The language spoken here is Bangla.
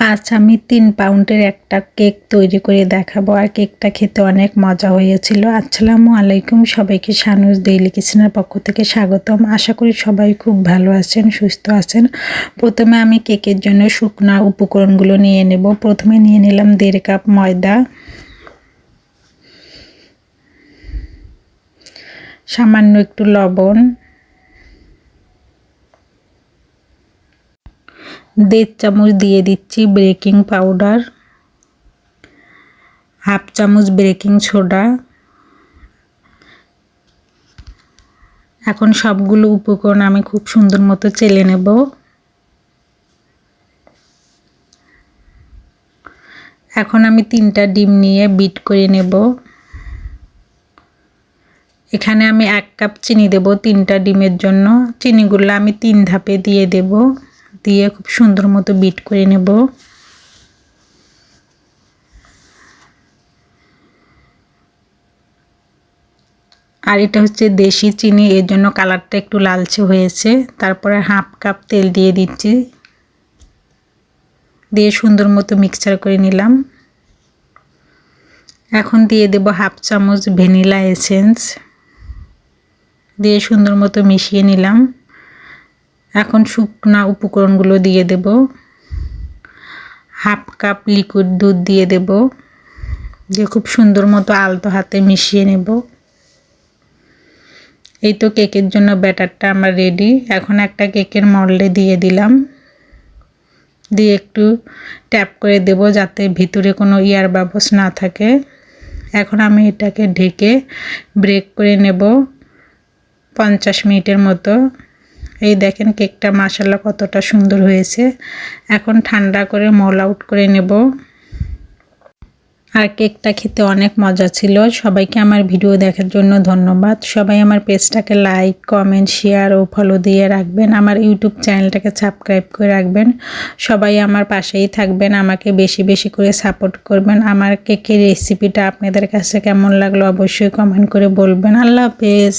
আজ আমি 3 পাউন্ডের একটা কেক তৈরি করে দেখাবো আর কেকটা খেতে অনেক মজা হয়েছিল। আসসালামু আলাইকুম, সবাইকে শানুস ডেইলি কিচেনের পক্ষ থেকে স্বাগতম। আশা করি সবাই খুব ভালো আছেন, সুস্থ আছেন। প্রথমে আমি কেকের জন্য শুকনা উপকরণগুলো নিয়ে নেব। প্রথমে নিয়ে নিলাম 1.5 কাপ ময়দা, সামান্য একটু লবণ, 1.5 চামচ দিয়ে দিচ্ছি বেকিং পাউডার, 1/2 চামচ বেকিং সোডা। এখন সবগুলো উপকরণ আমি খুব সুন্দর মতো চেলে নেব। এখন আমি 3টা ডিম নিয়ে বিট করে নেব। এখানে আমি 1 কাপ চিনি দেব 3টা ডিমের জন্য। চিনিগুলো আমি 3 ধাপে দিয়ে দেব, দিয়ে খুব সুন্দর মতো বিট করে নেব। আর এটা হচ্ছে দেশি চিনি, এর জন্য কালারটা একটু লালচে হয়েছে। তারপরে 1/2 কাপ তেল দিয়ে দিচ্ছি, দিয়ে সুন্দর মতো মিক্সচার করে নিলাম। এখন দিয়ে দেব 1/2 চামচ ভ্যানিলা এসেন্স, দিয়ে সুন্দর মতো মিশিয়ে নিলাম। এখন শুকনা উপকরণগুলো দিয়ে দেব। 1/2 কাপ লিকুইড দুধ দিয়ে দেব, দিয়ে খুব সুন্দর মতো আলতো হাতে মিশিয়ে নেব। এই তো কেকের জন্য ব্যাটারটা আমার রেডি। এখন একটা কেকের মোল্ডে দিয়ে দিলাম, দিয়ে একটু ট্যাপ করে দেব যাতে ভিতরে কোনো এয়ার বাবলস না থাকে। এখন আমি এটাকে ঢেকে বেক করে নেব 50 মিনিটের মতো। এই দেখেন কেকটা মাশাআল্লাহ কতটা সুন্দর হয়েছে। এখন ঠান্ডা করে মোল্ড আউট করে নেব। আর কেকটা খেতে অনেক মজা ছিল। সবাইকে আমার ভিডিও দেখার জন্য ধন্যবাদ। সবাই আমার পেজটাকে লাইক, কমেন্ট, শেয়ার ও ফলো দিয়ে রাখবেন। আমার ইউটিউব চ্যানেলটাকে সাবস্ক্রাইব করে রাখবেন। সবাই আমার পাশেই থাকবেন, আমাকে বেশি বেশি করে সাপোর্ট করবেন। আমার কেকের রেসিপিটা আপনাদের কাছে কেমন লাগলো অবশ্যই কমেন্ট করে বলবেন। আল্লাহ হাফেজ।